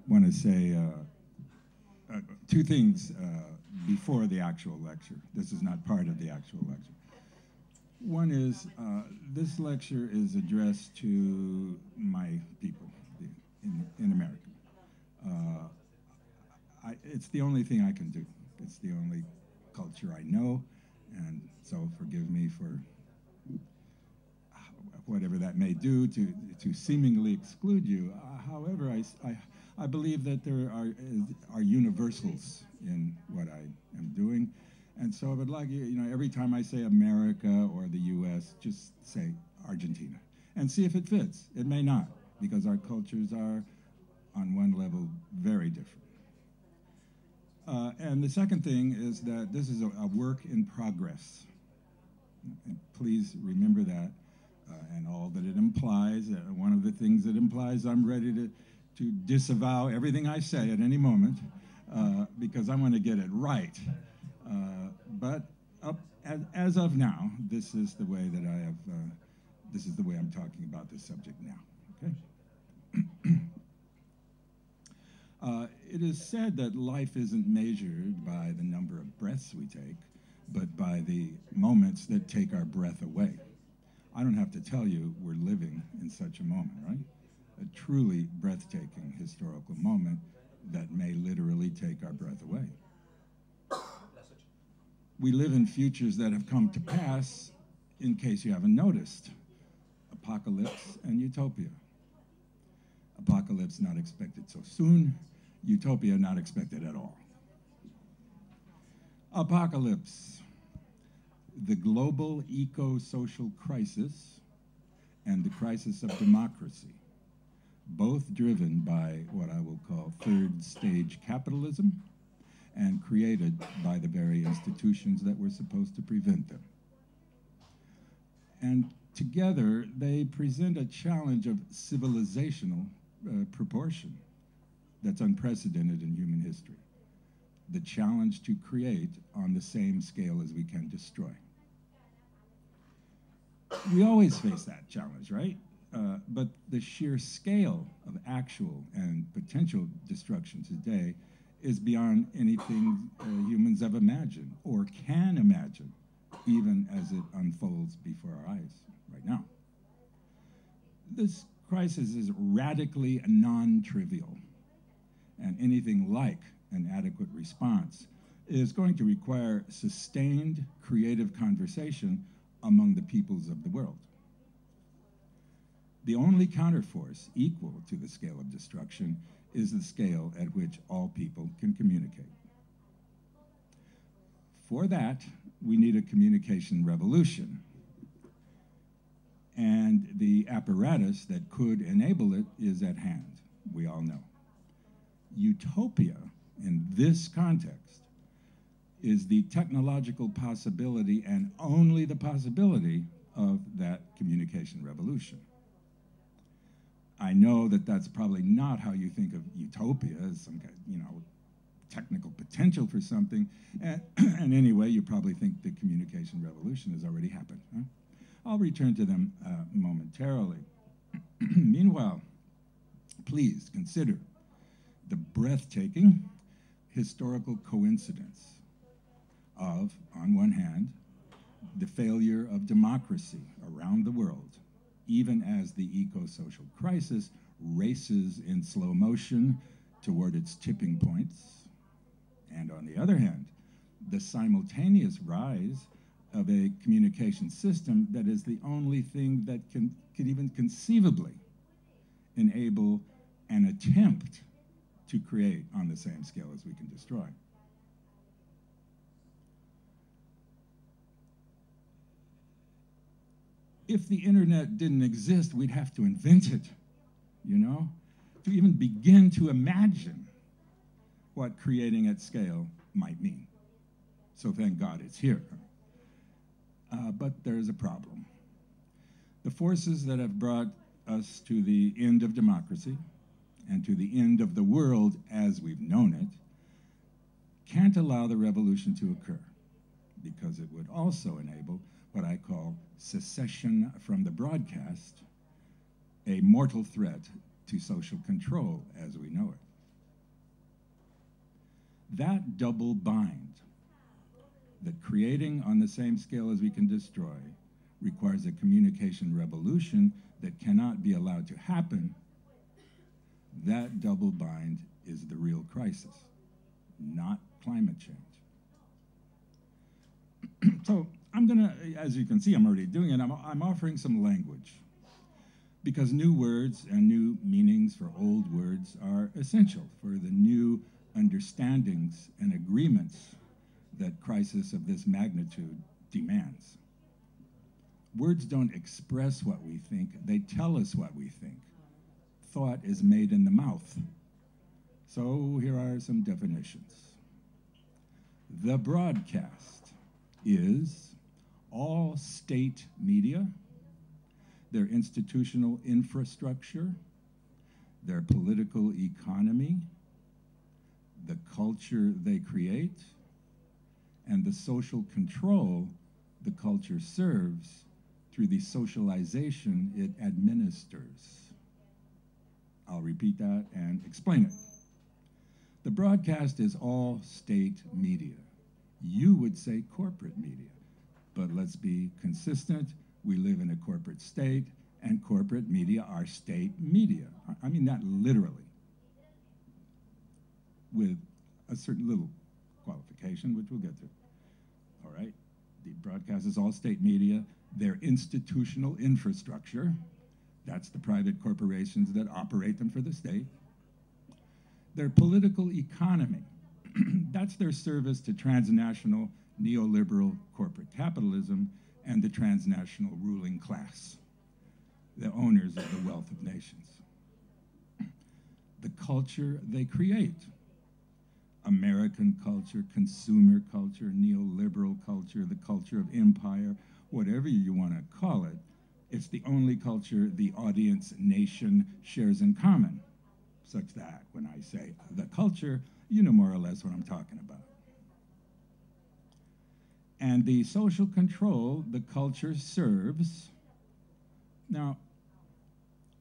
want to say two things before the actual lecture. This is not part of the actual lecture. One is, this lecture is addressed to my people in America. It's the only thing I can do. It's the only culture I know, and so forgive me for whatever that may do to seemingly exclude you. However, I believe that there are universals in what I am doing, and so I would like you know, every time I say America or the U.S., just say Argentina, and see if it fits. It may not, because our cultures are, on one level, very different. And the second thing is that this is a work in progress. And please remember that, and all that it implies. One of the things it implies, I'm ready to disavow everything I say at any moment, because I want to get it right. But as of now, this is the way that I have, this is the way I'm talking about this subject now, okay? It is said that life isn't measured by the number of breaths we take, but by the moments that take our breath away. I don't have to tell you we're living in such a moment, right? A truly breathtaking historical moment that may literally take our breath away. We live in futures that have come to pass, in case you haven't noticed. Apocalypse and utopia. Apocalypse not expected so soon. Utopia not expected at all. Apocalypse, the global eco-social crisis and the crisis of democracy, both driven by what I will call third stage capitalism and created by the very institutions that were supposed to prevent them. And together, they present a challenge of civilizational proportion that's unprecedented in human history. The challenge to create on the same scale as we can destroy. We always face that challenge, right? But the sheer scale of actual and potential destruction today is beyond anything humans have imagined or can imagine, even as it unfolds before our eyes right now. This crisis is radically non-trivial, and anything like an adequate response is going to require sustained creative conversation among the peoples of the world. The only counterforce equal to the scale of destruction is the scale at which all people can communicate. For that, we need a communication revolution. And the apparatus that could enable it is at hand, we all know. Utopia, in this context, is the technological possibility and only the possibility of that communication revolution. I know that that's probably not how you think of utopia, as some kind, you know, technical potential for something. And anyway, you probably think the communication revolution has already happened. Huh? I'll return to them momentarily. Meanwhile, please consider the breathtaking historical coincidence of, on one hand, the failure of democracy around the world, even as the eco-social crisis races in slow motion toward its tipping points, and on the other hand, the simultaneous rise of a communication system that is the only thing that could even conceivably enable an attempt to create on the same scale as we can destroy. If the internet didn't exist, we'd have to invent it, you know, to even begin to imagine what creating at scale might mean. So thank God it's here. But there's a problem. The forces that have brought us to the end of democracy and to the end of the world as we've known it can't allow the revolution to occur, because it would also enable what I call secession from the broadcast, a mortal threat to social control as we know it. That double bind, that creating on the same scale as we can destroy, requires a communication revolution that cannot be allowed to happen, that double bind is the real crisis, not climate change. So I'm gonna, as you can see, I'm already doing it, I'm offering some language, because new words and new meanings for old words are essential for the new understandings and agreements that crisis of this magnitude demands. Words don't express what we think, they tell us what we think. Thought is made in the mouth. So here are some definitions. The broadcast is all state media, their institutional infrastructure, their political economy, the culture they create, and the social control the culture serves through the socialization it administers. I'll repeat that and explain it. The broadcast is all state media. You would say corporate media, but let's be consistent. We live in a corporate state, and corporate media are state media. I mean that literally, with a certain little qualification, which we'll get to. All right, the broadcast is all state media. Their institutional infrastructure, that's the private corporations that operate them for the state. Their political economy, that's their service to transnational neoliberal corporate capitalism and the transnational ruling class, the owners of the wealth of nations. The culture they create, American culture, consumer culture, neoliberal culture, the culture of empire, whatever you want to call it, it's the only culture the audience nation shares in common, such that when I say the culture, you know more or less what I'm talking about. And the social control the culture serves. Now,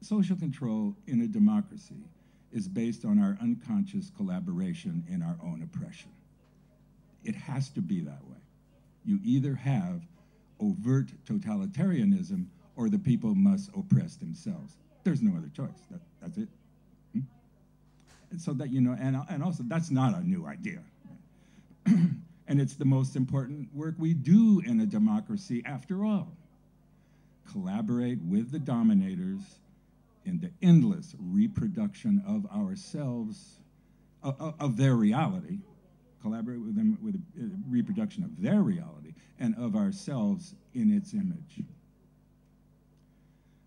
social control in a democracy is based on our unconscious collaboration in our own oppression. It has to be that way. You either have overt totalitarianism or the people must oppress themselves. There's no other choice. That's it. And so that, you know, and also that's not a new idea. And it's the most important work we do in a democracy after all. Collaborate with the dominators in the endless reproduction of ourselves, of their reality, collaborate with them with a reproduction of their reality and of ourselves in its image.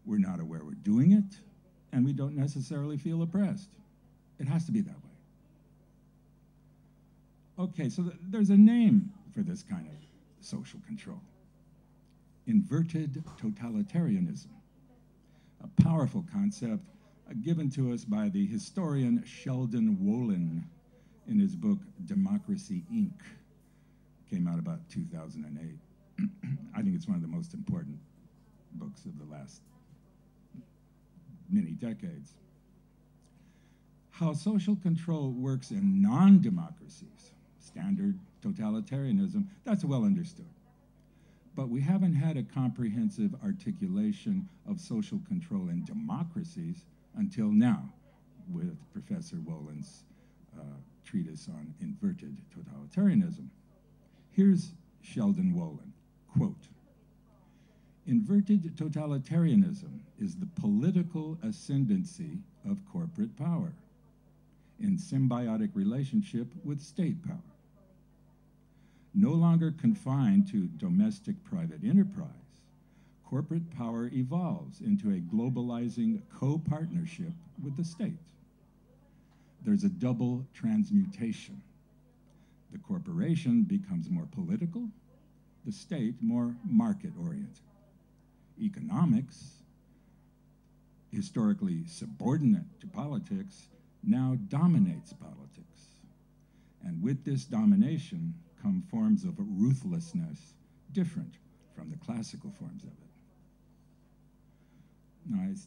We're not aware we're doing it, and we don't necessarily feel oppressed. It has to be that way. Okay, so there's a name for this kind of social control. Inverted totalitarianism, a powerful concept given to us by the historian Sheldon Wolin in his book, Democracy, Inc. Came out about 2008. I think it's one of the most important books of the last many decades. How social control works in non-democracies, standard totalitarianism, that's well understood. But we haven't had a comprehensive articulation of social control in democracies until now, with Professor Wolin's treatise on inverted totalitarianism. Here's Sheldon Wolin, quote, "Inverted totalitarianism is the political ascendancy of corporate power in symbiotic relationship with state power. No longer confined to domestic private enterprise, corporate power evolves into a globalizing co-partnership with the state. There's a double transmutation. The corporation becomes more political, the state more market-oriented. Economics, historically subordinate to politics, now dominates politics. And with this domination come forms of ruthlessness different from the classical forms of it."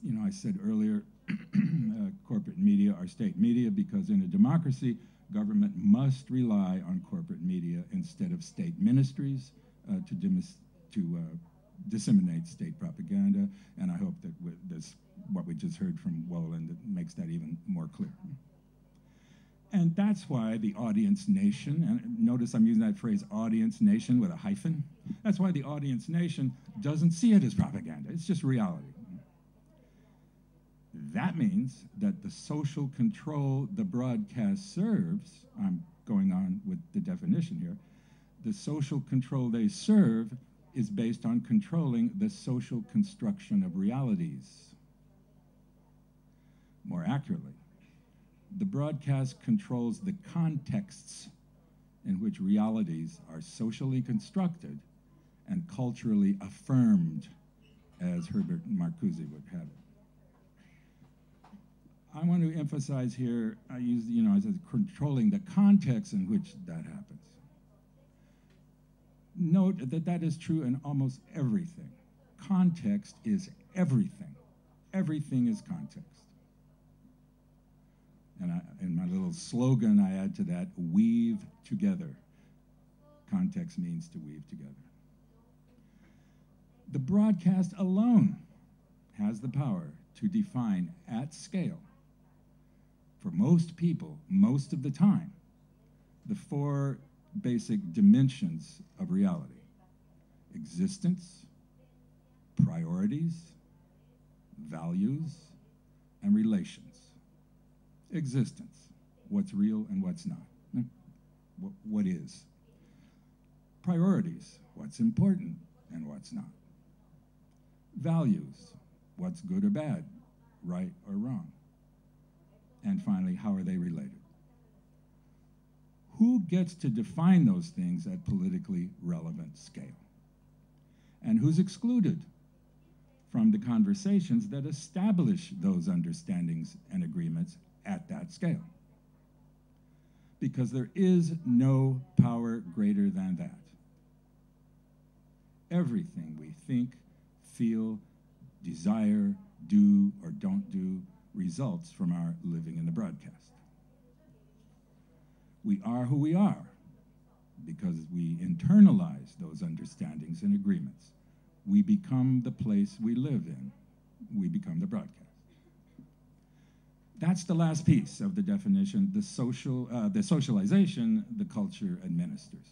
Now, I said earlier, corporate media are state media because in a democracy, government must rely on corporate media instead of state ministries to disseminate state propaganda, and I hope that this, what we just heard from Woland, makes that even more clear. And that's why the audience nation, and notice I'm using that phrase audience nation with a hyphen, that's why the audience nation doesn't see it as propaganda, it's just reality. That means that the social control the broadcast serves, I'm going on with the definition here, the social control they serve is based on controlling the social construction of realities. More accurately, the broadcast controls the contexts in which realities are socially constructed and culturally affirmed, as Herbert Marcuse would have it. I want to emphasize here, I use, as controlling the context in which that happens. Note that that is true in almost everything. Context is everything. Everything is context. And in my little slogan, I add to that, weave together. Context means to weave together. The broadcast alone has the power to define at scale, for most people, most of the time, the four basic dimensions of reality: existence, priorities, values, and relations. Existence, what's real and what's not. What is? Priorities, what's important and what's not. Values, what's good or bad, right or wrong. And finally, how are they related? Who gets to define those things at politically relevant scale? And who's excluded from the conversations that establish those understandings and agreements at that scale? Because there is no power greater than that. Everything we think, feel, desire, do, or don't do results from our living in the broadcast. We are who we are because we internalize those understandings and agreements. We become the place we live in. We become the broadcast. That's the last piece of the definition, the socialization the culture administers.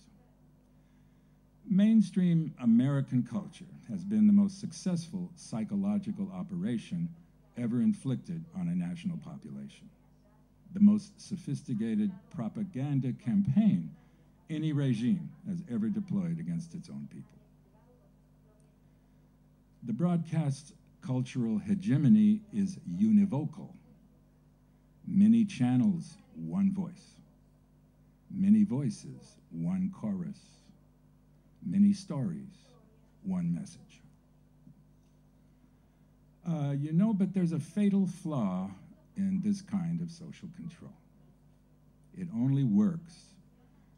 Mainstream American culture has been the most successful psychological operation ever inflicted on a national population. The most sophisticated propaganda campaign any regime has ever deployed against its own people. The broadcast cultural hegemony is univocal. Many channels, one voice. Many voices, one chorus. Many stories, one message. But there's a fatal flaw in this kind of social control. It only works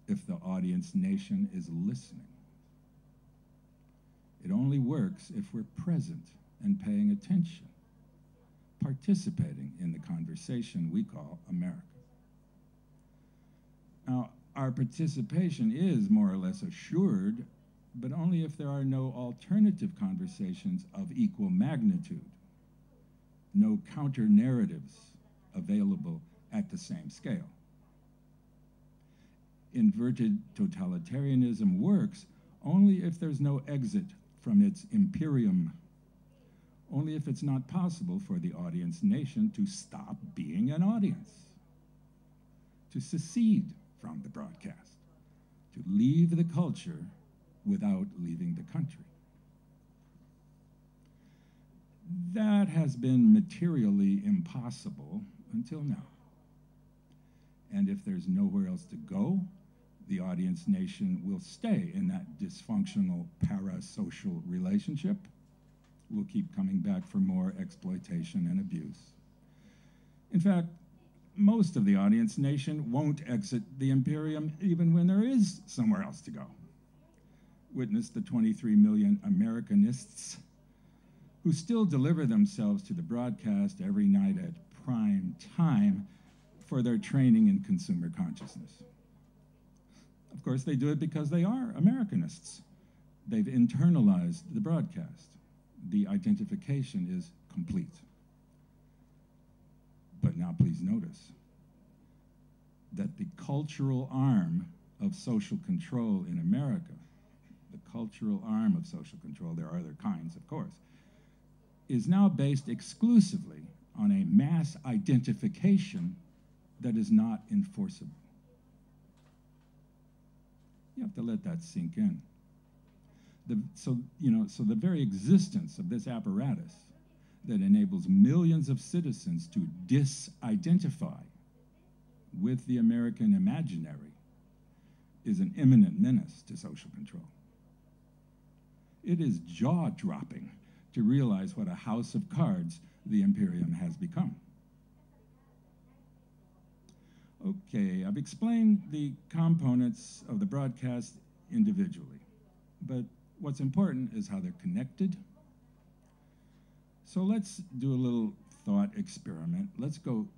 if the audience nation is listening. It only works if we're present and paying attention, participating in the conversation we call America. Now, our participation is more or less assured, but only if there are no alternative conversations of equal magnitude, no counter-narratives available at the same scale. Inverted totalitarianism works only if there's no exit from its imperium, only if it's not possible for the audience nation to stop being an audience, to secede from the broadcast, to leave the culture without leaving the country. That has been materially impossible until now. And if there's nowhere else to go, the audience nation will stay in that dysfunctional parasocial relationship. We'll keep coming back for more exploitation and abuse. In fact, most of the audience nation won't exit the imperium even when there is somewhere else to go. Witness the 23 million Americanists who still deliver themselves to the broadcast every night at prime time for their training in consumer consciousness. Of course, they do it because they are Americanists. They've internalized the broadcast. The identification is complete. But now please notice that the cultural arm of social control in America, the cultural arm of social control, there are other kinds, of course, is now based exclusively on a mass identification that is not enforceable. You have to let that sink in. So the very existence of this apparatus that enables millions of citizens to disidentify with the American imaginary is an imminent menace to social control. It is jaw-dropping to realize what a house of cards the Imperium has become. Okay, I've explained the components of the broadcast individually, but what's important is how they're connected. So let's do a little thought experiment. Let's go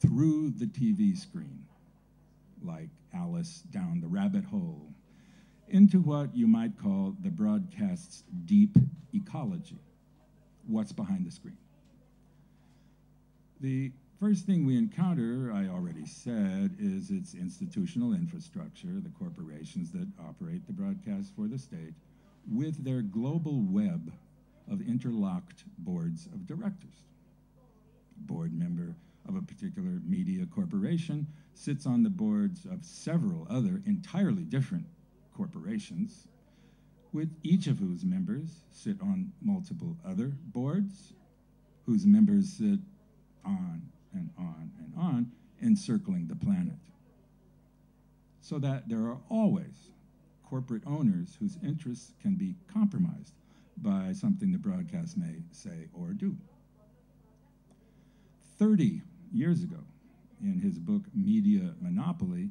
through the TV screen, like Alice down the rabbit hole, into what you might call the broadcast's deep ecology. What's behind the screen? The first thing we encounter, I already said, is its institutional infrastructure, the corporations that operate the broadcast for the state, with their global web of interlocked boards of directors. A board member of a particular media corporation sits on the boards of several other entirely different corporations, with each of whose members sit on multiple other boards, whose members sit on and on and on, encircling the planet. So that there are always corporate owners whose interests can be compromised by something the broadcast may say or do. 30 years ago, in his book Media Monopoly,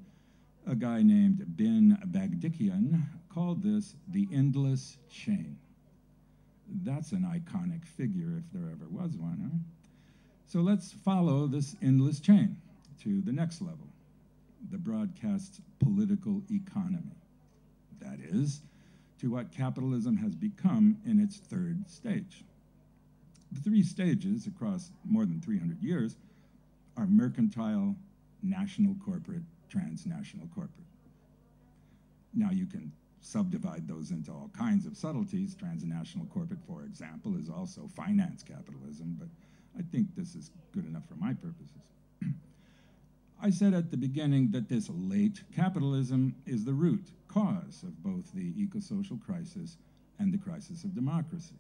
a guy named Ben Bagdikian called this the endless chain. That's an iconic figure if there ever was one, huh? So let's follow this endless chain to the next level, the broadcast's political economy. That is, to what capitalism has become in its third stage. The three stages across more than 300 years are mercantile, national corporate, transnational corporate. Now you can subdivide those into all kinds of subtleties. Transnational corporate, for example, is also finance capitalism, but I think this is good enough for my purposes. I said at the beginning that this late capitalism is the root cause of both the eco-social crisis and the crisis of democracy.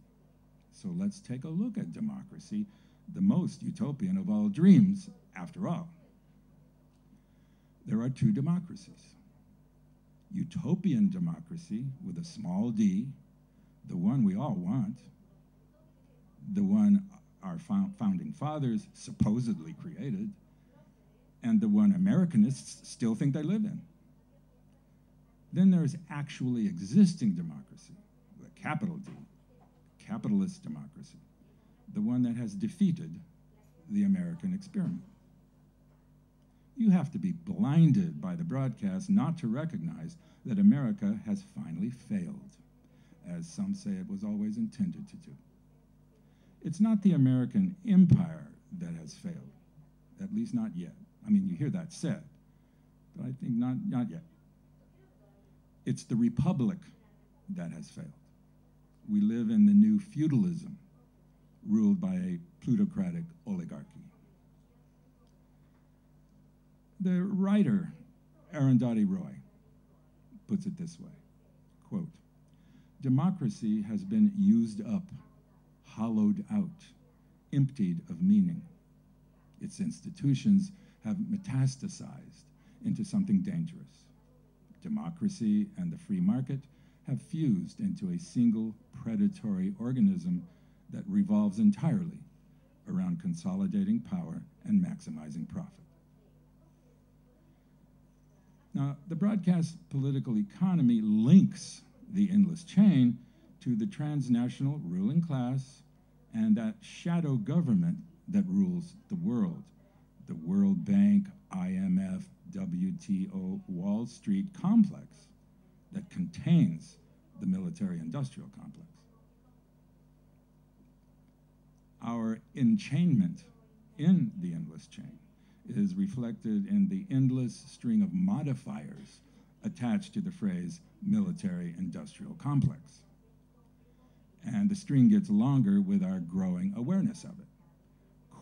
So let's take a look at democracy, the most utopian of all dreams, after all. There are two democracies. Utopian democracy with a small d, the one we all want, the one our founding fathers supposedly created, and the one Americanists still think they live in. Then there's actually existing democracy, with a capital D, capitalist democracy, the one that has defeated the American experiment. You have to be blinded by the broadcast not to recognize that America has finally failed, as some say it was always intended to do. It's not the American empire that has failed, at least not yet. I mean, you hear that said, but I think not yet. It's the republic that has failed. We live in the new feudalism, ruled by a plutocratic oligarchy. The writer Arundhati Roy puts it this way, quote, "Democracy has been used up, hollowed out, emptied of meaning. Its institutions have metastasized into something dangerous. Democracy and the free market have fused into a single predatory organism that revolves entirely around consolidating power and maximizing profit." Now, the broadcast political economy links the endless chain to the transnational ruling class and that shadow government that rules the World Bank, WTO Wall Street complex that contains the military-industrial complex. Our enchainment in the endless chain is reflected in the endless string of modifiers attached to the phrase military-industrial complex. And the string gets longer with our growing awareness of it.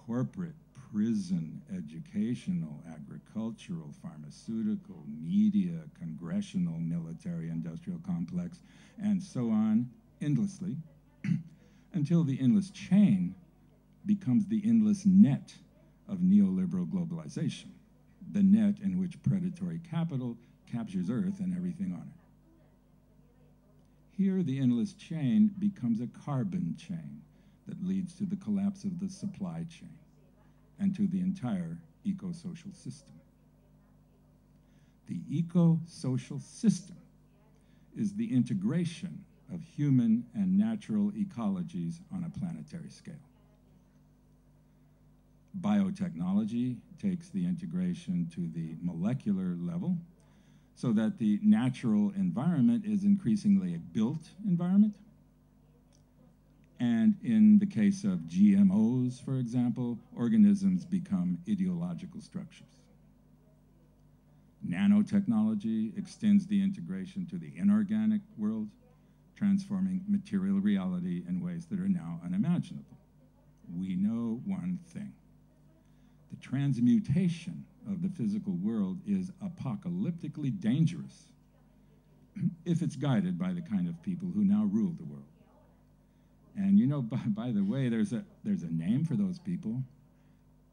Corporate, prison, educational, agricultural, pharmaceutical, media, congressional, military-industrial complex, and so on endlessly, until the endless chain becomes the endless net of neoliberal globalization, the net in which predatory capital captures Earth and everything on it. Here, the endless chain becomes a carbon chain that leads to the collapse of the supply chain and to the entire eco-social system. The eco-social system is the integration of human and natural ecologies on a planetary scale. Biotechnology takes the integration to the molecular level so that the natural environment is increasingly a built environment. And in the case of GMOs, for example, organisms become ideological structures. Nanotechnology extends the integration to the inorganic world, transforming material reality in ways that are now unimaginable. We know one thing. The transmutation of the physical world is apocalyptically dangerous if it's guided by the kind of people who now rule the world. And you know, by the way, there's a name for those people: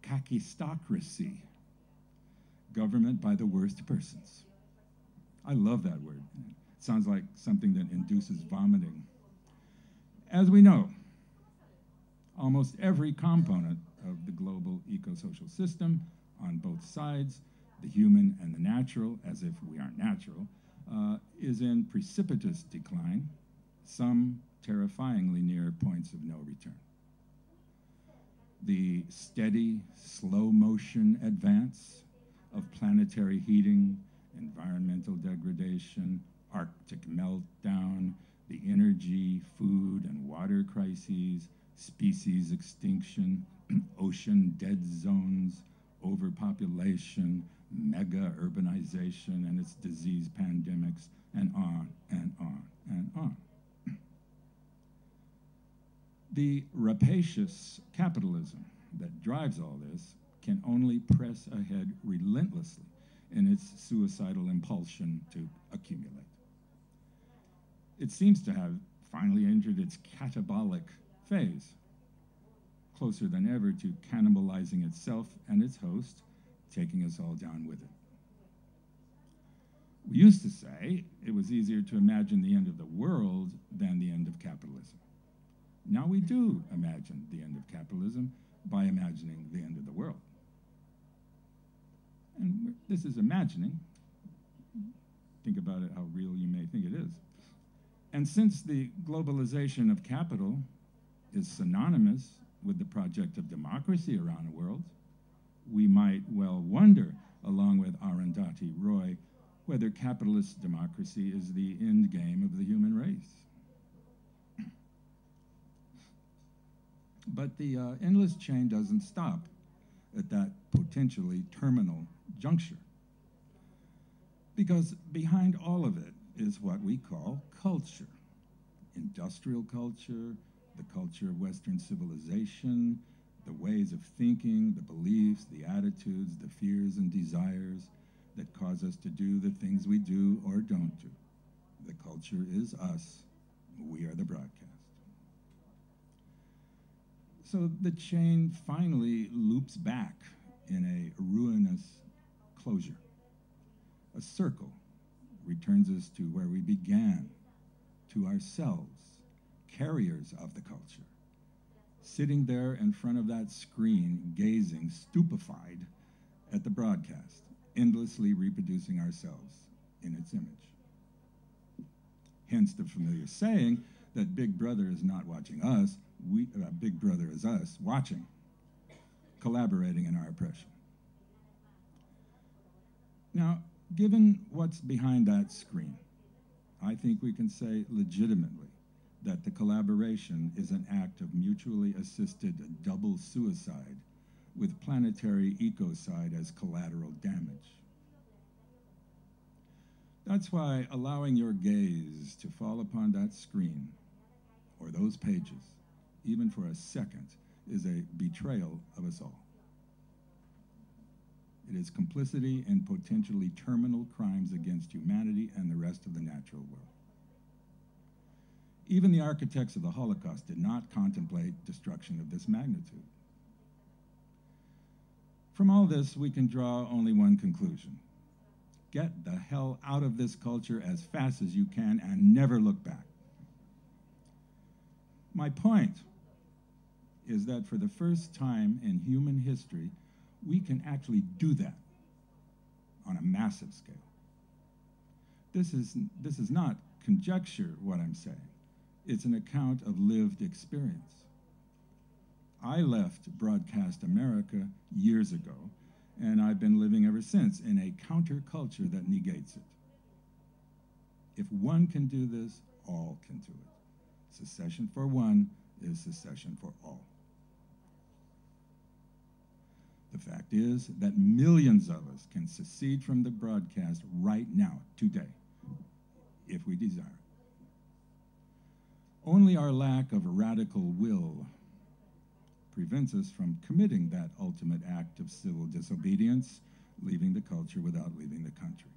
kakistocracy, government by the worst persons. I love that word. It sounds like something that induces vomiting. As we know, almost every component of the global eco-social system on both sides, the human and the natural, as if we aren't natural, is in precipitous decline, some terrifyingly near points of no return. The steady, slow-motion advance of planetary heating, environmental degradation, Arctic meltdown, the energy, food, and water crises, species extinction, ocean dead zones, overpopulation, mega urbanization and its disease pandemics, and on and on and on. The rapacious capitalism that drives all this can only press ahead relentlessly in its suicidal impulsion to accumulate. It seems to have finally entered its catabolic phase, closer than ever to cannibalizing itself and its host, taking us all down with it. We used to say it was easier to imagine the end of the world than the end of capitalism. Now we do imagine the end of capitalism by imagining the end of the world. And this is imagining. Think about it, how real you may think it is. And since the globalization of capital is synonymous with the project of democracy around the world, we might well wonder, along with Arundhati Roy, whether capitalist democracy is the end game of the human race. But the endless chain doesn't stop at that potentially terminal juncture, because behind all of it is what we call culture. Industrial culture, the culture of Western civilization, the ways of thinking, the beliefs, the attitudes, the fears and desires that cause us to do the things we do or don't do. The culture is us. We are the broadcast. So the chain finally loops back in a ruinous closure. A circle returns us to where we began, to ourselves, carriers of the culture, sitting there in front of that screen, gazing, stupefied at the broadcast, endlessly reproducing ourselves in its image. Hence the familiar saying that Big Brother is not watching us, Big Brother is us watching, collaborating in our oppression. Now, Given what's behind that screen, I think we can say legitimately that the collaboration is an act of mutually assisted double suicide with planetary ecocide as collateral damage. That's why allowing your gaze to fall upon that screen or those pages, even for a second, is a betrayal of us all. It is complicity in potentially terminal crimes against humanity and the rest of the natural world. Even the architects of the Holocaust did not contemplate destruction of this magnitude. From all this, we can draw only one conclusion. Get the hell out of this culture as fast as you can and never look back. My point is that for the first time in human history, we can actually do that on a massive scale. This is not conjecture, what I'm saying. It's an account of lived experience. I left Broadcast America years ago, and I've been living ever since in a counterculture that negates it. If one can do this, all can do it. Secession for one is secession for all. The fact is that millions of us can secede from the broadcast right now, today, if we desire it. Only our lack of radical will prevents us from committing that ultimate act of civil disobedience, leaving the culture without leaving the country.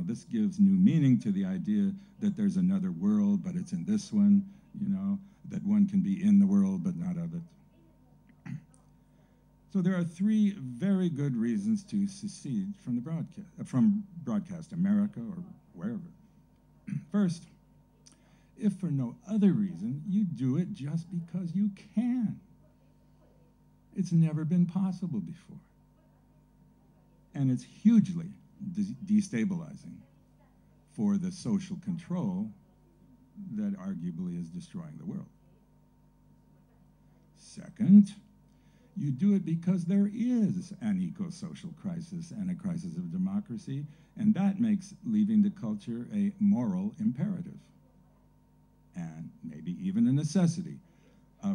This gives new meaning to the idea that there's another world, but it's in this one, that one can be in the world, but not of it. So there are three very good reasons to secede from the from Broadcast America or wherever. First, if for no other reason, you do it just because you can. It's never been possible before. And it's hugely destabilizing for the social control that arguably is destroying the world. Second, you do it because there is an eco-social crisis and a crisis of democracy, and that makes leaving the culture a moral imperative, and maybe even a necessity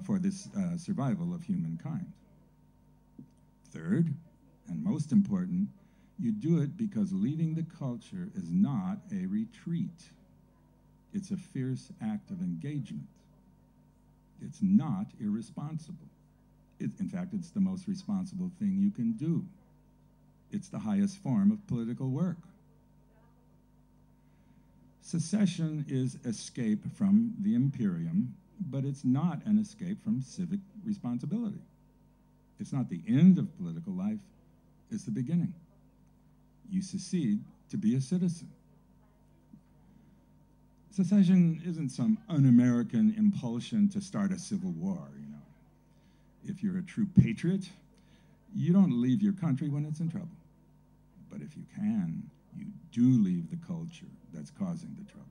for this survival of humankind. Third, and most important, you do it because leaving the culture is not a retreat. It's a fierce act of engagement. It's not irresponsible. In fact, it's the most responsible thing you can do. It's the highest form of political work. Secession is escape from the imperium, but it's not an escape from civic responsibility. It's not the end of political life, it's the beginning. You secede to be a citizen. Secession isn't some un-American impulsion to start a civil war, If you're a true patriot, you don't leave your country when it's in trouble. But if you can, you do leave the culture that's causing the trouble.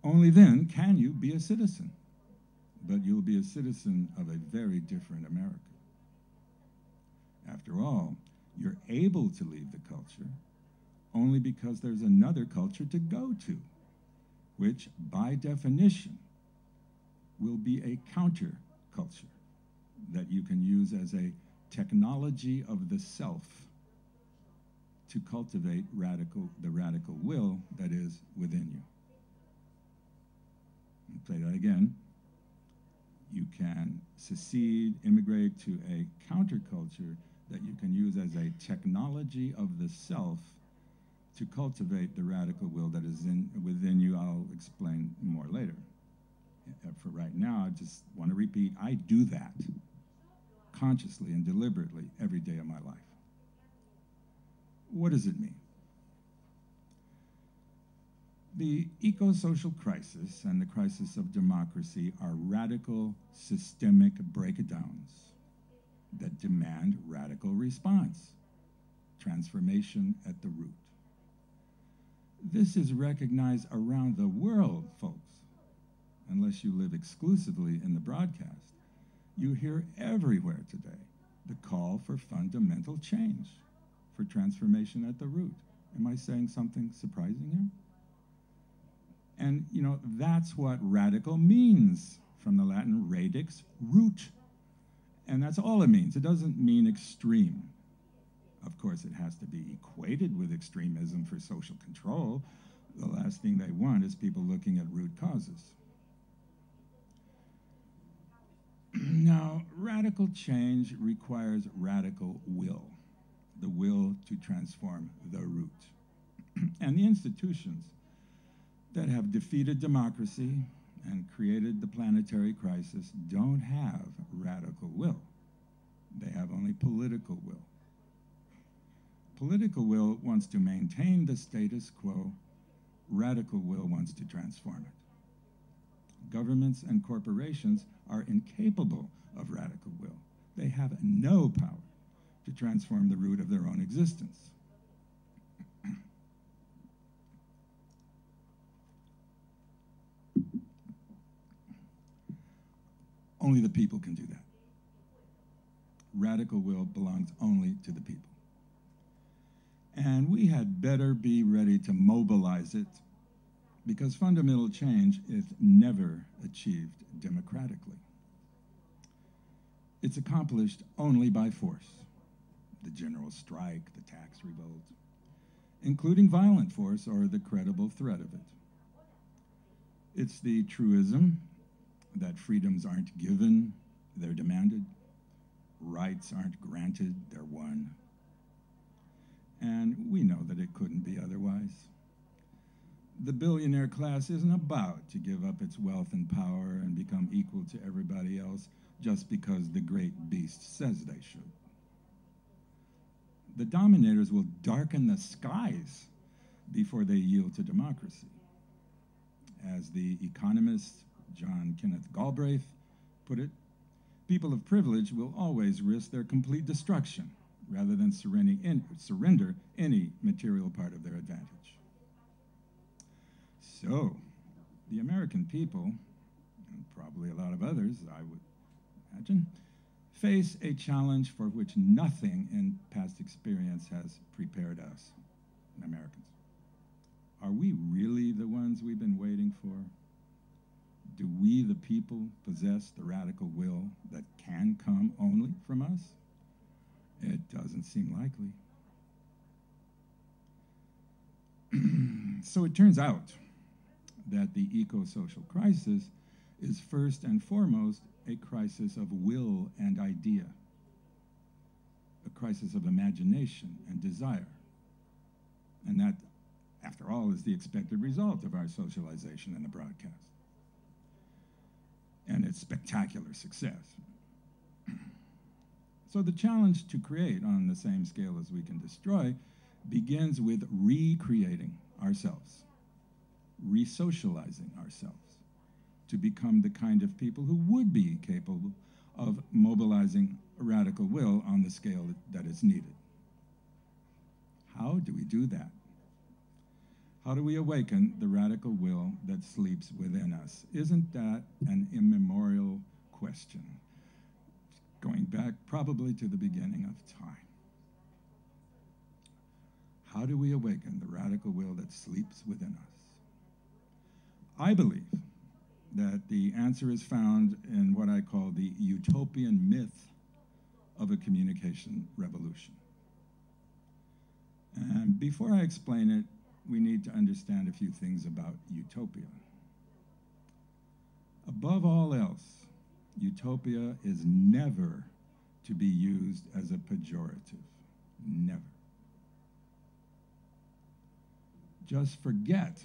Only then can you be a citizen, but you'll be a citizen of a very different America. After all, you're able to leave the culture only because there's another culture to go to, which, by definition, will be a counter-culture that you can use as a technology of the self to cultivate the radical will that is within you. I'll play that again. You can secede, immigrate to a counterculture that you can use as a technology of the self to cultivate the radical will that is within you. I'll explain more later. For right now, I just want to repeat, I do that consciously and deliberately every day of my life. What does it mean? The eco-social crisis and the crisis of democracy are radical systemic breakdowns that demand radical response, transformation at the root. This is recognized around the world, folks. Unless you live exclusively in the broadcast, you hear everywhere today the call call for fundamental change, for transformation at the root. Am I saying something surprising here? And, you know, that's what radical means, from the Latin radix, root. And that's all it means. It doesn't mean extreme. Of course, it has to be equated with extremism for social control. The last thing they want is people looking at root causes. Now, radical change requires radical will, the will to transform the root. And the institutions that have defeated democracy and created the planetary crisis don't have radical will. They have only political will. Political will wants to maintain the status quo. Radical will wants to transform it. Governments and corporations are incapable of radical will. They have no power to transform the root of their own existence. Only the people can do that. Radical will belongs only to the people. And we had better be ready to mobilize it, because fundamental change is never achieved democratically. It's accomplished only by force. The general strike, the tax revolt, including violent force or the credible threat of it. It's the truism that freedoms aren't given, they're demanded. Rights aren't granted, they're won. And we know that it couldn't be otherwise. The billionaire class isn't about to give up its wealth and power and become equal to everybody else just because the great beast says they should. The dominators will darken the skies before they yield to democracy. As the economist John Kenneth Galbraith put it, people of privilege will always risk their complete destruction rather than surrender any material part of their advantage. So, the American people, and probably a lot of others, I would imagine, face a challenge for which nothing in past experience has prepared us, Americans. Are we really the ones we've been waiting for? Do we, the people, possess the radical will that can come only from us? It doesn't seem likely. So it turns out that the eco-social crisis is first and foremost a crisis of will and idea, a crisis of imagination and desire. And that, after all, is the expected result of our socialization in the broadcast and its spectacular success. So the challenge to create on the same scale as we can destroy begins with recreating ourselves, re-socializing ourselves to become the kind of people who would be capable of mobilizing a radical will on the scale that is needed. How do we do that? How do we awaken the radical will that sleeps within us? Isn't that an immemorial question, going back probably to the beginning of time? How do we awaken the radical will that sleeps within us? I believe that the answer is found in what I call the utopian myth of a communication revolution. And before I explain it, we need to understand a few things about utopia. Above all else, utopia is never to be used as a pejorative. Never. Just forget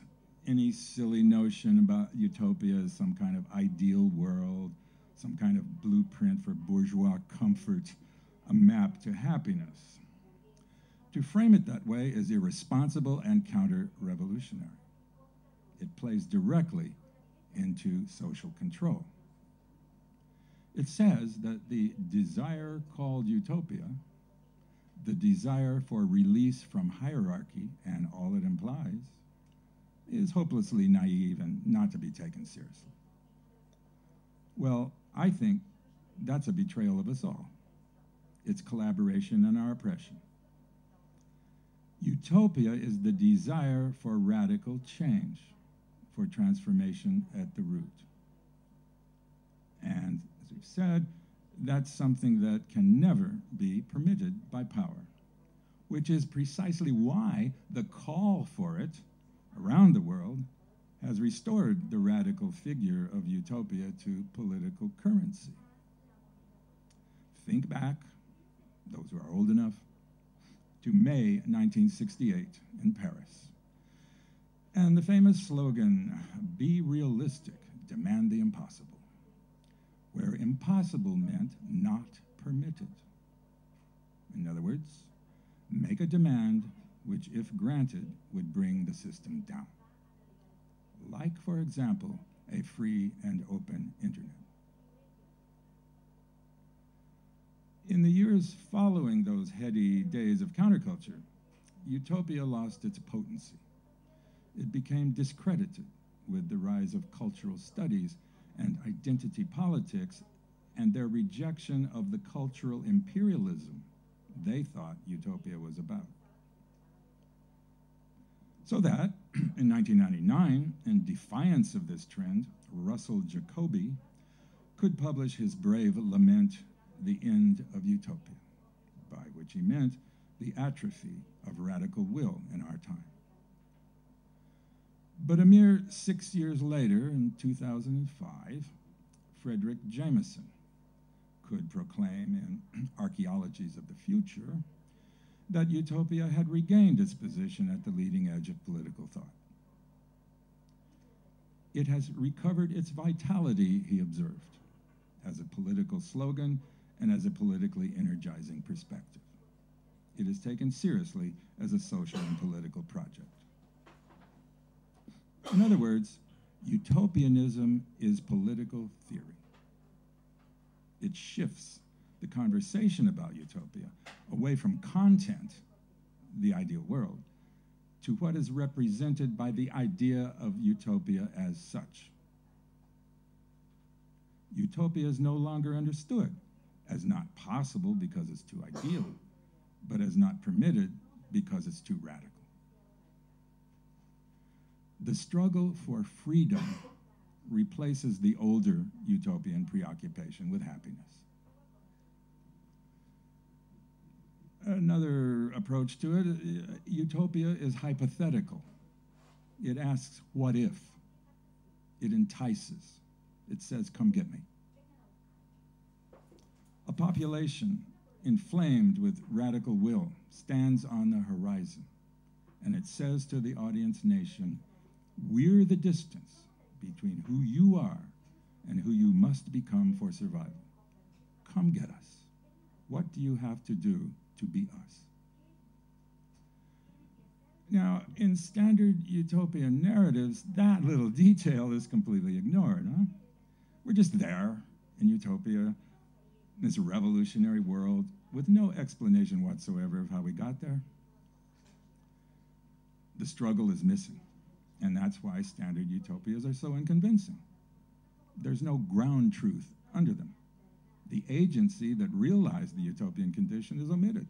any silly notion about utopia as some kind of ideal world, some kind of blueprint for bourgeois comfort, a map to happiness. To frame it that way is irresponsible and counter-revolutionary. It plays directly into social control. It says that the desire called utopia, the desire for release from hierarchy and all it implies, is hopelessly naive and not to be taken seriously. Well, I think that's a betrayal of us all. its collaboration and our oppression. Utopia is the desire for radical change, for transformation at the root. And as we've said, that's something that can never be permitted by power, which is precisely why the call for it around the world has restored the radical figure of utopia to political currency. Think back, those who are old enough, to May 1968 in Paris. And the famous slogan, "Be realistic, demand the impossible," where impossible meant not permitted. In other words, make a demand which, if granted, would bring the system down. Like, for example, a free and open internet. In the years following those heady days of counterculture, utopia lost its potency. It became discredited with the rise of cultural studies and identity politics and their rejection of the cultural imperialism they thought utopia was about. So that, in 1999, in defiance of this trend, Russell Jacoby could publish his brave lament, "The End of Utopia," by which he meant the atrophy of radical will in our time. But a mere 6 years later, in 2005, Frederick Jameson could proclaim in Archaeologies of the Future that utopia had regained its position at the leading edge of political thought. It has recovered its vitality, he observed, as a political slogan and as a politically energizing perspective. It is taken seriously as a social and political project. In other words, utopianism is political theory. It shifts the conversation about utopia away from content, the ideal world, to what is represented by the idea of utopia as such. Utopia is no longer understood as not possible because it's too ideal, but as not permitted because it's too radical. The struggle for freedom replaces the older utopian preoccupation with happiness. Another approach to it, utopia is hypothetical. It asks, what if? It entices. It says, come get me. A population inflamed with radical will stands on the horizon, and it says to the audience nation, we're the distance between who you are and who you must become for survival. Come get us. What do you have to do to be us? Now, in standard utopian narratives, that little detail is completely ignored. Huh? We're just there in utopia, this revolutionary world, with no explanation whatsoever of how we got there. The struggle is missing, and that's why standard utopias are so unconvincing. There's no ground truth under them. The agency that realized the utopian condition is omitted.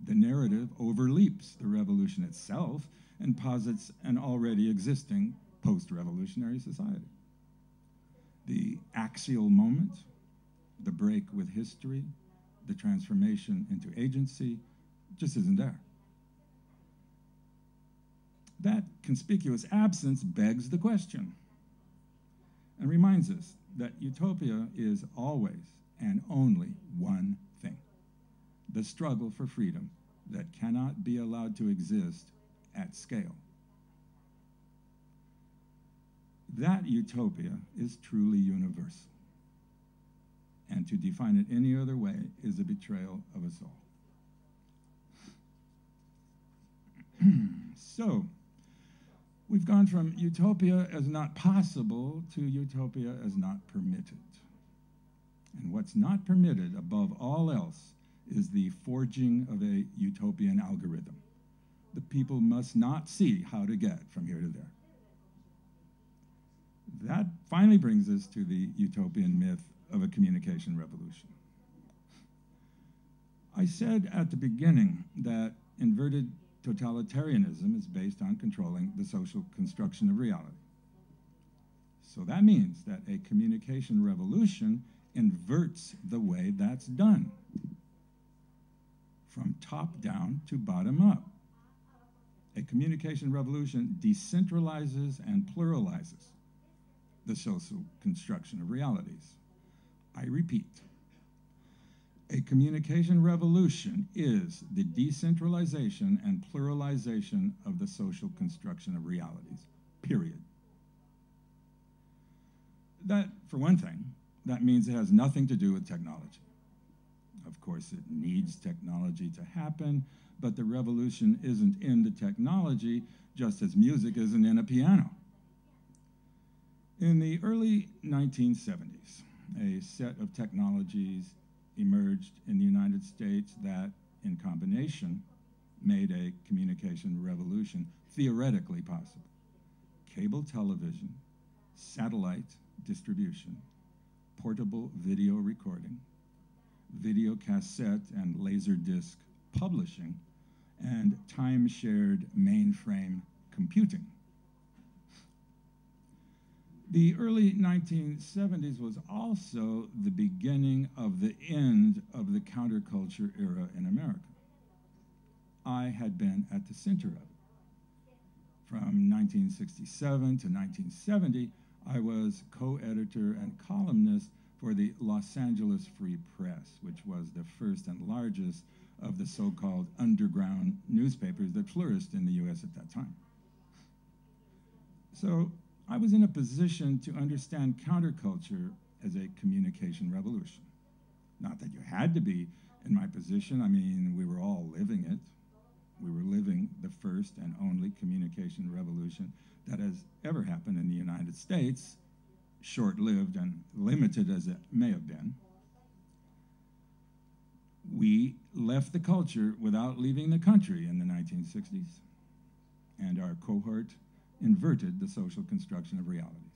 The narrative overleaps the revolution itself and posits an already existing post-revolutionary society. The axial moment, the break with history, the transformation into agency, just isn't there. That conspicuous absence begs the question and reminds us that utopia is always and only one thing: the struggle for freedom that cannot be allowed to exist at scale. That utopia is truly universal, and to define it any other way is a betrayal of us all. So, we've gone from utopia as not possible to utopia as not permitted. And what's not permitted, above all else, is the forging of a utopian algorithm. The people must not see how to get from here to there. That finally brings us to the utopian myth of a communication revolution. I said at the beginning that inverted totalitarianism is based on controlling the social construction of reality. So that means that a communication revolution inverts the way that's done, from top down to bottom up. A communication revolution decentralizes and pluralizes the social construction of realities. I repeat, a communication revolution is the decentralization and pluralization of the social construction of realities, period. That, for one thing, that means it has nothing to do with technology. Of course, it needs technology to happen, but the revolution isn't in the technology, just as music isn't in a piano. In the early 1970s, a set of technologies emerged in the United States that, in combination, made a communication revolution theoretically possible. Cable television, satellite distribution, portable video recording, video cassette and laserdisc publishing, and time-shared mainframe computing. The early 1970s was also the beginning of the end of the counterculture era in America. I had been at the center of it. From 1967 to 1970, I was co-editor and columnist for the Los Angeles Free Press, which was the first and largest of the so-called underground newspapers that flourished in the US at that time. So I was in a position to understand counterculture as a communication revolution. Not that you had to be in my position. I mean, we were all living it. We were living the first and only communication revolution that has ever happened in the United States, short-lived and limited as it may have been. We left the culture without leaving the country in the 1960s, and our cohort inverted the social construction of realities.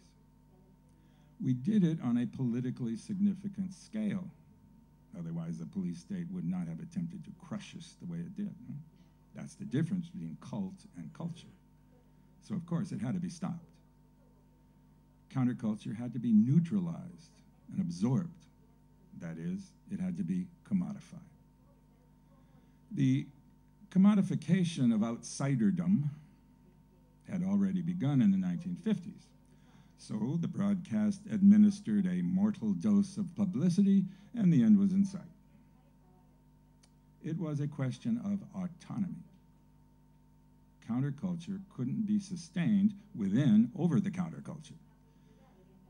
We did it on a politically significant scale. Otherwise, the police state would not have attempted to crush us the way it did. That's the difference between cult and culture. So, of course, it had to be stopped. Counterculture had to be neutralized and absorbed. That is, it had to be commodified. The commodification of outsiderdom had already begun in the 1950s. So the broadcast administered a mortal dose of publicity, and the end was in sight. It was a question of autonomy. Counterculture couldn't be sustained within over-the-counterculture.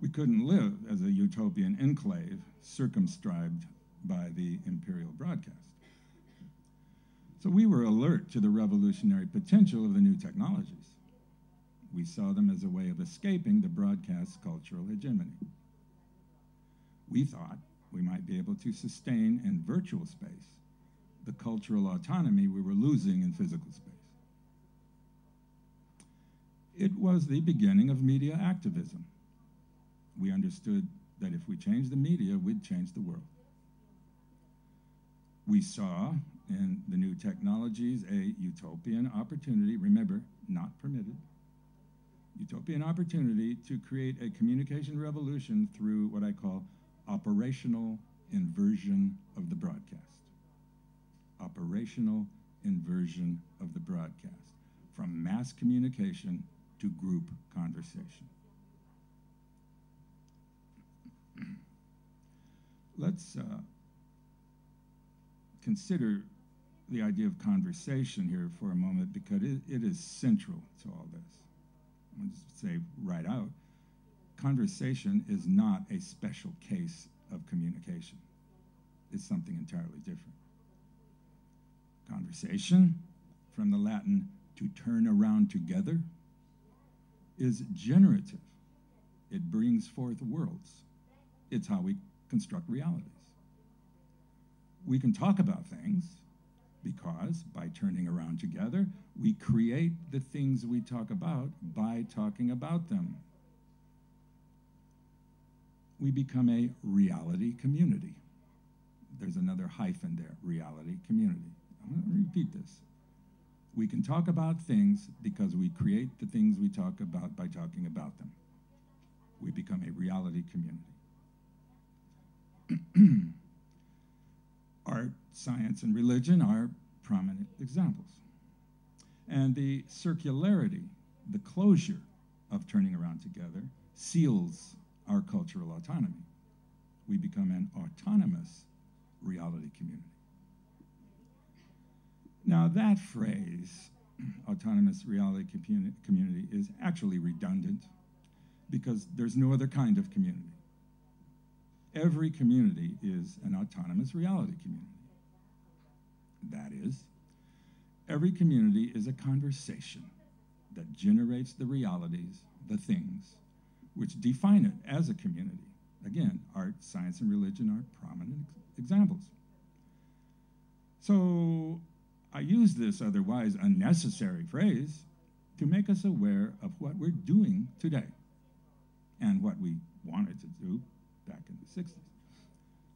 We couldn't live as a utopian enclave circumscribed by the imperial broadcast. So we were alert to the revolutionary potential of the new technologies. We saw them as a way of escaping the broadcast cultural hegemony. We thought we might be able to sustain in virtual space the cultural autonomy we were losing in physical space. It was the beginning of media activism. We understood that if we changed the media, we'd change the world. We saw in the new technologies a utopian opportunity, remember, not permitted, utopian opportunity to create a communication revolution through what I call operational inversion of the broadcast. Operational inversion of the broadcast, from mass communication to group conversation. Let's consider the idea of conversation here for a moment, because it is central to all this. I'll just say right out, conversation is not a special case of communication. It's something entirely different. Conversation, from the Latin to turn around together, is generative. It brings forth worlds. It's how we construct realities. We can talk about things because by turning around together, we create the things we talk about by talking about them. We become a reality community. there's another hyphen there, reality, community. I'm going to repeat this. We can talk about things because we create the things we talk about by talking about them. We become a reality community. Art, science, and religion are prominent examples. And the circularity, the closure of turning around together, seals our cultural autonomy. We become an autonomous reality community. Now that phrase, autonomous reality community, is actually redundant because there's no other kind of community. Every community is an autonomous reality community. That is, every community is a conversation that generates the realities, the things, which define it as a community. Again, art, science, and religion are prominent examples. So I use this otherwise unnecessary phrase to make us aware of what we're doing today and what we wanted to do back in the 60s.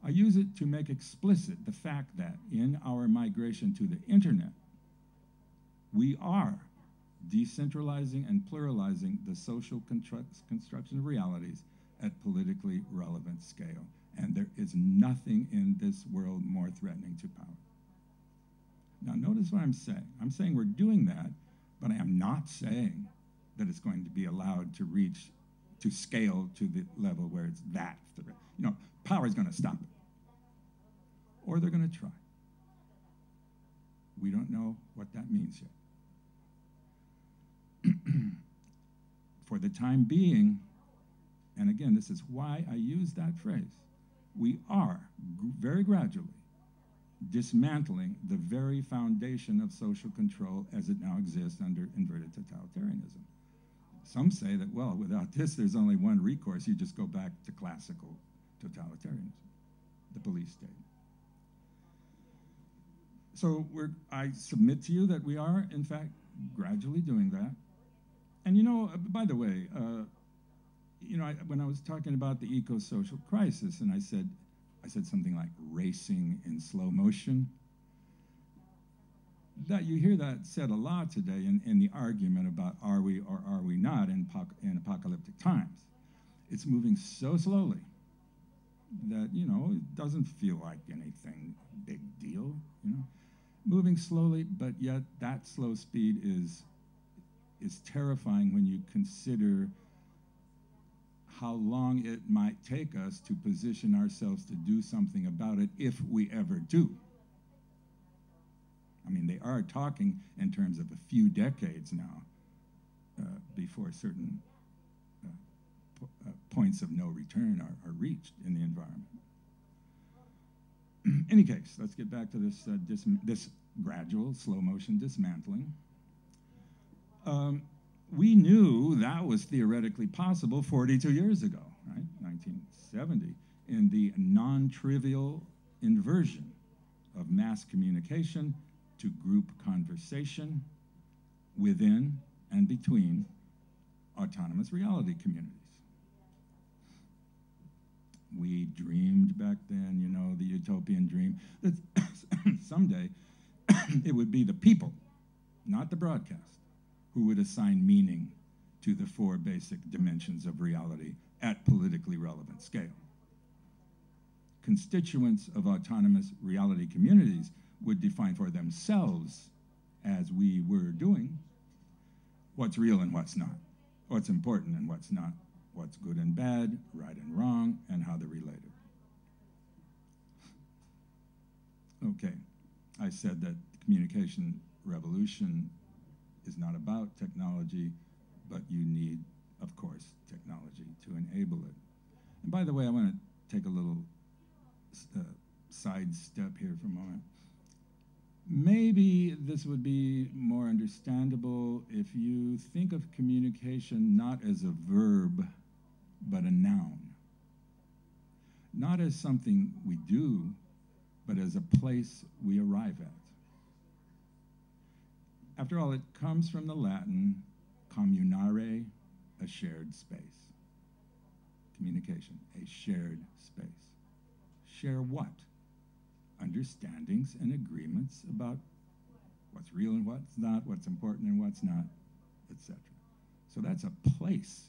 I use it to make explicit the fact that in our migration to the internet, we are decentralizing and pluralizing the social construction of realities at politically relevant scale. And there is nothing in this world more threatening to power. Now notice what I'm saying. I'm saying we're doing that, but I am not saying that it's going to be allowed to reach, to scale to the level where it's that threat. You know, power is going to stop it. Or they're going to try. We don't know what that means yet. For the time being, and again, this is why I use that phrase, we are very gradually dismantling the very foundation of social control as it now exists under inverted totalitarianism. Some say that, well, without this, there's only one recourse. You just go back to classical totalitarianism, the police state. So I submit to you that we are, in fact, gradually doing that. And you know, by the way, you know, when I was talking about the eco-social crisis, and I said something like racing in slow motion, that you hear that said a lot today in the argument about are we or are we not in apocalyptic times. It's moving so slowly that, you know, it doesn't feel like anything big deal, you know. Moving slowly, but yet that slow speed is terrifying when you consider how long it might take us to position ourselves to do something about it if we ever do. I mean, they are talking in terms of a few decades now before certain points of no return are reached in the environment. In any case, let's get back to this gradual, slow motion dismantling. We knew that was theoretically possible 42 years ago, right? 1970, in the non-trivial inversion of mass communication to group conversation within and between autonomous reality communities. We dreamed back then, you know, the utopian dream, that someday it would be the people, not the broadcast, who would assign meaning to the four basic dimensions of reality at politically relevant scale. Constituents of autonomous reality communities would define for themselves, as we were doing, what's real and what's not, what's important and what's not, what's good and bad, right and wrong, and how they're related. Okay, I said that the communication revolution is not about technology, but you need, of course, technology to enable it. And by the way, I want to take a little side step here for a moment. Maybe this would be more understandable if you think of communication not as a verb, but a noun. Not as something we do, but as a place we arrive at. After all, it comes from the Latin communare, a shared space. Communication, a shared space. Share what? understandings and agreements about what's real and what's not, what's important and what's not, etc. So that's a place,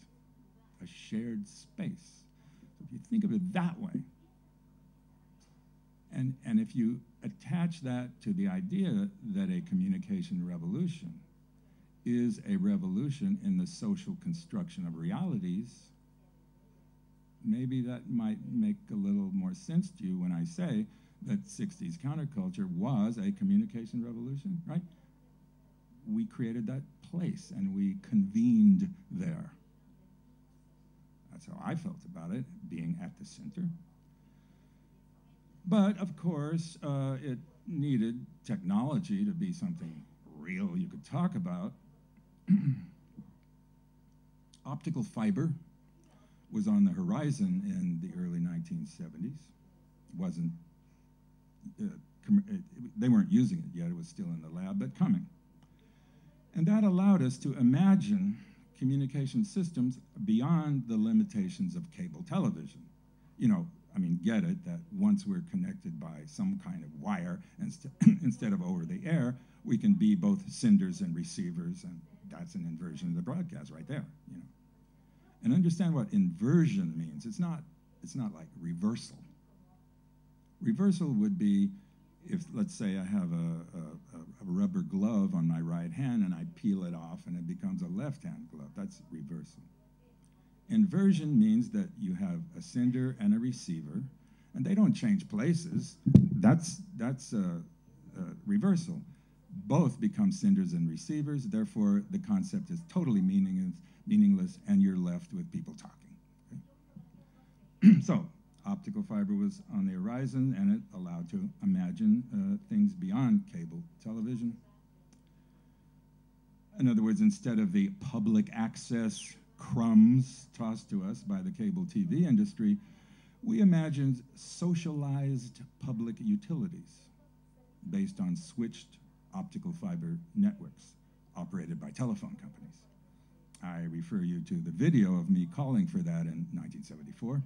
a shared space. So if you think of it that way, and if you attach that to the idea that a communication revolution is a revolution in the social construction of realities, maybe that might make a little more sense to you when I say that 60s counterculture was a communication revolution, right? We created that place and we convened there. That's how I felt about it, being at the center. But of course, it needed technology to be something real you could talk about. Optical fiber was on the horizon in the early 1970s. Wasn't, they weren't using it yet, it was still in the lab, but coming. And that allowed us to imagine communication systems beyond the limitations of cable television. You know, I mean, get it, that once we're connected by some kind of wire instead of over the air, we can be both senders and receivers, and that's an inversion of the broadcast right there, you know. And understand what inversion means. It's not like reversal. Reversal would be if, let's say, I have a rubber glove on my right hand and I peel it off and it becomes a left-hand glove. That's reversal. Inversion means that you have a sender and a receiver, and they don't change places. That's reversal. Both become senders and receivers, therefore the concept is totally meaningless, and you're left with people talking. Okay? So, optical fiber was on the horizon, and it allowed to imagine things beyond cable television. In other words, instead of the public access crumbs tossed to us by the cable TV industry, we imagined socialized public utilities based on switched optical fiber networks operated by telephone companies. I refer you to the video of me calling for that in 1974.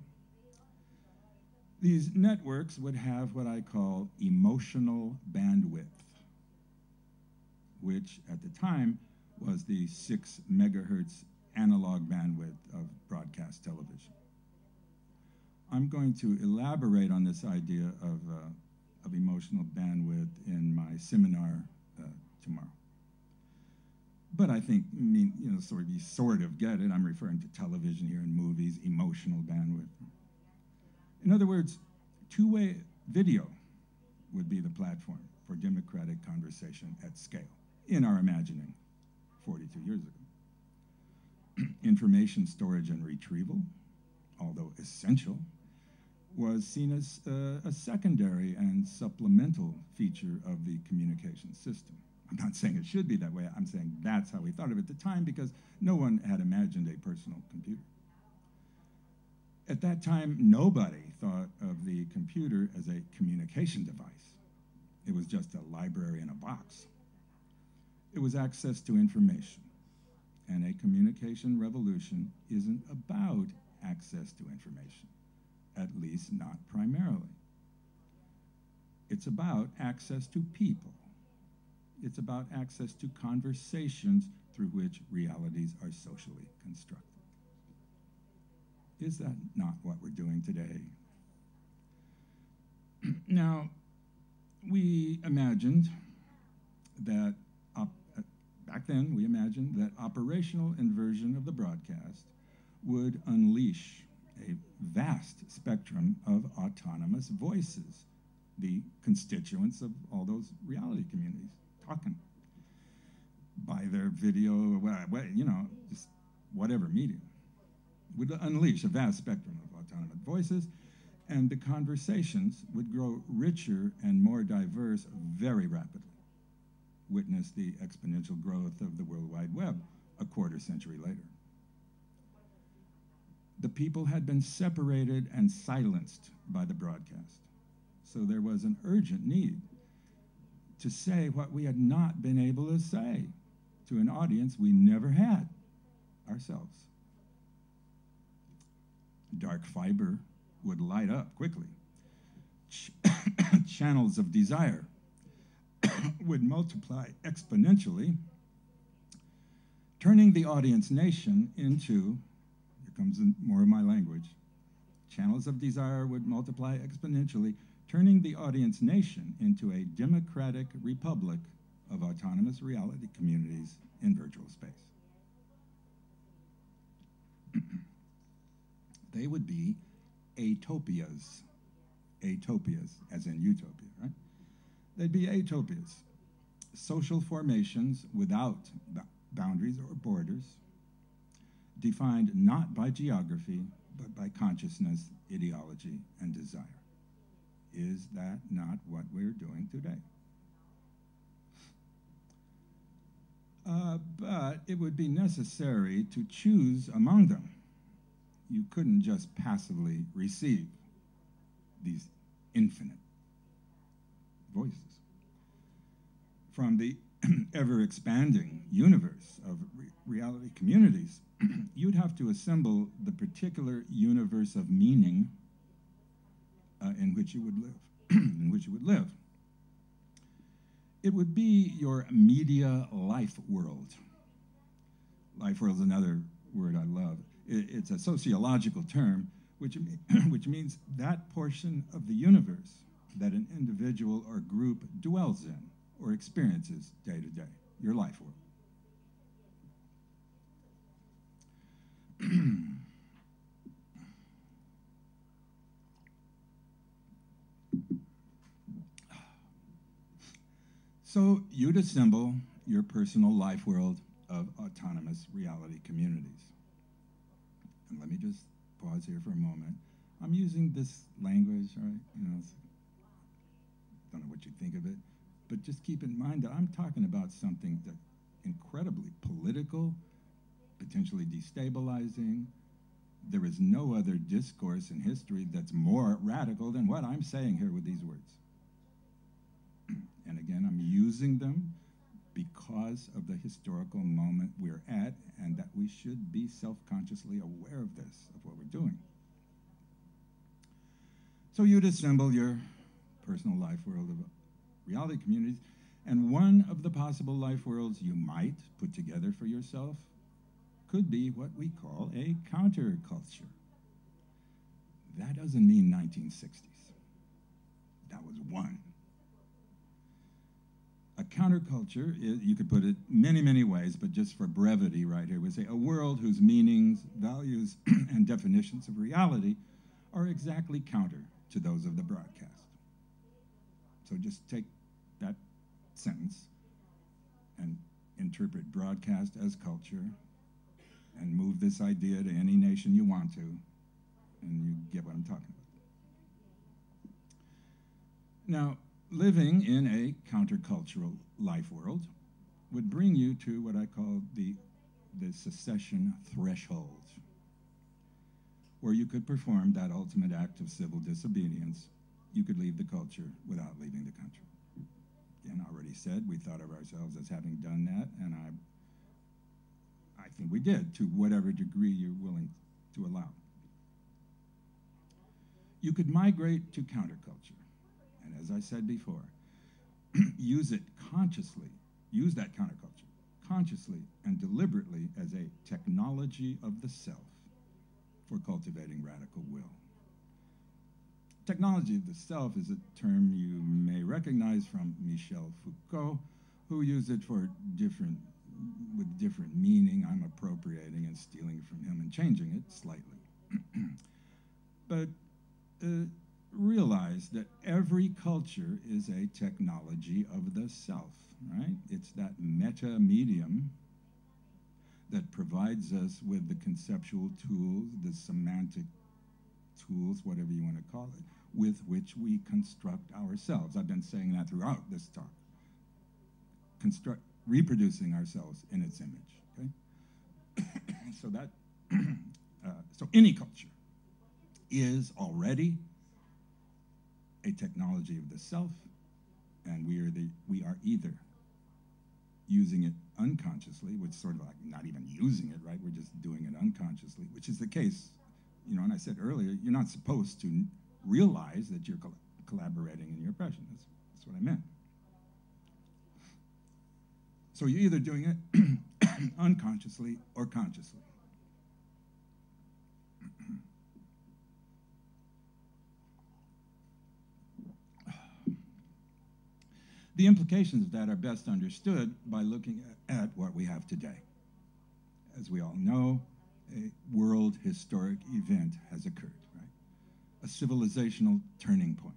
These networks would have what I call emotional bandwidth, which at the time was the 6 megahertz analog bandwidth of broadcast television. I'm going to elaborate on this idea of emotional bandwidth in my seminar tomorrow. But I think, you know, you sort of get it. I'm referring to television here and movies, emotional bandwidth. In other words, two-way video would be the platform for democratic conversation at scale, in our imagining 42 years ago. Information storage and retrieval, although essential, was seen as a secondary and supplemental feature of the communication system. I'm not saying it should be that way. I'm saying that's how we thought of it at the time, because no one had imagined a personal computer. At that time, nobody thought of the computer as a communication device. It was just a library in a box. It was access to information. And a communication revolution isn't about access to information, at least not primarily. It's about access to people. It's about access to conversations through which realities are socially constructed. Is that not what we're doing today? Now, we imagined that, back then, we imagined that operational inversion of the broadcast would unleash a vast spectrum of autonomous voices, the constituents of all those reality communities talking by their video, you know, just whatever medium, would unleash a vast spectrum of autonomous voices, and the conversations would grow richer and more diverse very rapidly. Witness the exponential growth of the World Wide Web a quarter century later. The people had been separated and silenced by the broadcast, so there was an urgent need to say what we had not been able to say to an audience we never had ourselves. Dark fiber would light up quickly. channels of desire would multiply exponentially, turning the audience nation into, here comes more of my language, channels of desire would multiply exponentially, turning the audience nation into a democratic republic of autonomous reality communities in virtual space. They would be atopias, as in utopia, right? They'd be atopias, social formations without boundaries or borders, defined not by geography, but by consciousness, ideology, and desire. Is that not what we're doing today? But it would be necessary to choose among them. You couldn't just passively receive these infinite voices. From the ever-expanding universe of reality communities, you'd have to assemble the particular universe of meaning in which you would live. It would be your media life world. Life world is another word I love. It's a sociological term, which means that portion of the universe that an individual or group dwells in or experiences day to day, your life world. So you'd assemble your personal life world of autonomous reality communities. And let me just pause here for a moment. I'm using this language, right? Don't know what you think of it, but just keep in mind that I'm talking about something that's incredibly political, potentially destabilizing. There is no other discourse in history that's more radical than what I'm saying here with these words. And again, I'm using them because of the historical moment we're at, and that we should be self-consciously aware of this, of what we're doing. So you'd assemble your personal life world of reality communities, and one of the possible life worlds you might put together for yourself could be what we call a counterculture. That doesn't mean 1960s. That was one. A counterculture, you could put it many, many ways, but just for brevity right here, we say a world whose meanings, values, and definitions of reality are exactly counter to those of the broadcast. So just take that sentence and interpret broadcast as culture and move this idea to any nation you want to, and you get what I'm talking about. Now, living in a countercultural life world would bring you to what I call the secession threshold, where you could perform that ultimate act of civil disobedience. You could leave the culture without leaving the country. Again, I already said we thought of ourselves as having done that, and I think we did, to whatever degree you're willing to allow. You could migrate to counterculture. And as I said before, use it consciously, use that counterculture consciously and deliberately as a technology of the self for cultivating radical will. Technology of the self is a term you may recognize from Michel Foucault, who used it for with different meaning. I'm appropriating and stealing from him and changing it slightly. But realize that every culture is a technology of the self, right? It's that meta medium that provides us with the conceptual tools, the semantic tools, whatever you want to call it, with which we construct ourselves. I've been saying that throughout this talk. Reproducing ourselves in its image, okay? So any culture is already a technology of the self, and we are either using it unconsciously, which is sort of like not even using it, right? We're just doing it unconsciously, which is the case, and I said earlier, you're not supposed to realize that you're collaborating in your oppression. That's what I meant. So you're either doing it unconsciously or consciously. The implications of that are best understood by looking at what we have today. As we all know, a world historic event has occurred, right? A civilizational turning point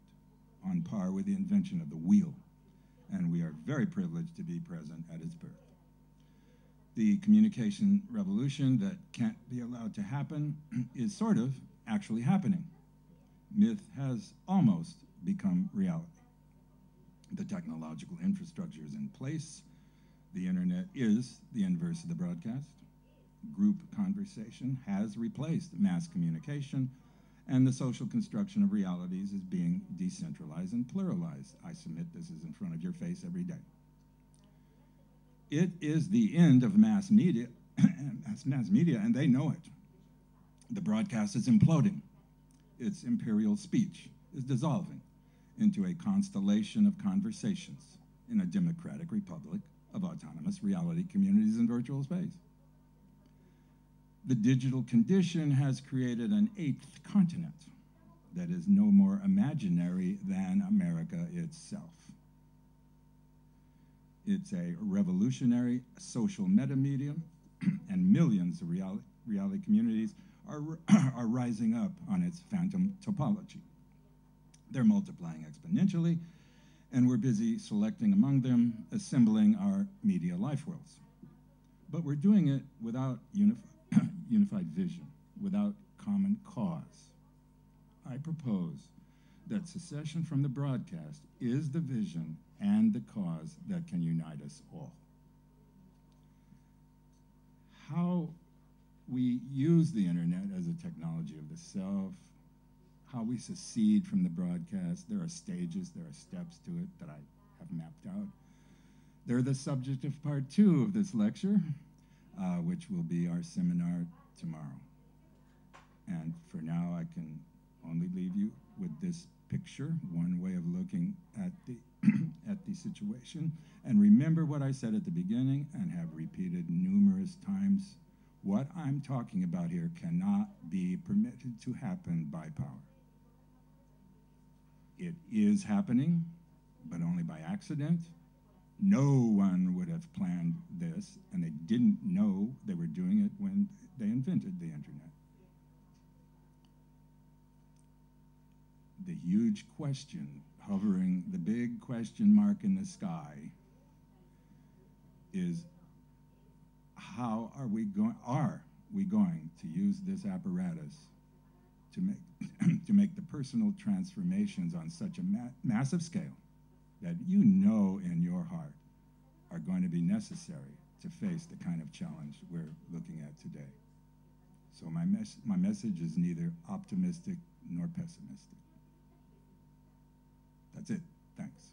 on par with the invention of the wheel, and we are very privileged to be present at its birth. The communication revolution that can't be allowed to happen is sort of actually happening. Myth has almost become reality. The technological infrastructure is in place. The internet is the inverse of the broadcast. Group conversation has replaced mass communication, and the social construction of realities is being decentralized and pluralized. I submit this is in front of your face every day. It is the end of mass media, and they know it. The broadcast is imploding. Its imperial speech is dissolving into a constellation of conversations in a democratic republic of autonomous reality communities in virtual space. The digital condition has created an 8th continent that is no more imaginary than America itself. It's a revolutionary social metamedium, and millions of reality communities are rising up on its phantom topology. They're multiplying exponentially, and we're busy selecting among them, assembling our media life worlds. But we're doing it without unified vision, without common cause. I propose that secession from the broadcast is the vision and the cause that can unite us all. How we use the internet as a technology of the self, how we secede from the broadcast, there are stages, there are steps to it that I have mapped out. They're the subject of part 2 of this lecture, which will be our seminar tomorrow. And for now, I can only leave you with this picture, one way of looking at the, at the situation. And remember what I said at the beginning and have repeated numerous times. What I'm talking about here cannot be permitted to happen by power. It is happening, but only by accident. No one would have planned this, and they didn't know they were doing it when they invented the internet. The huge question hovering, the big question mark in the sky is, how are we going to use this apparatus to make the personal transformations on such a massive scale that you know in your heart are going to be necessary to face the kind of challenge we're looking at today. So my message is neither optimistic nor pessimistic. That's it. Thanks.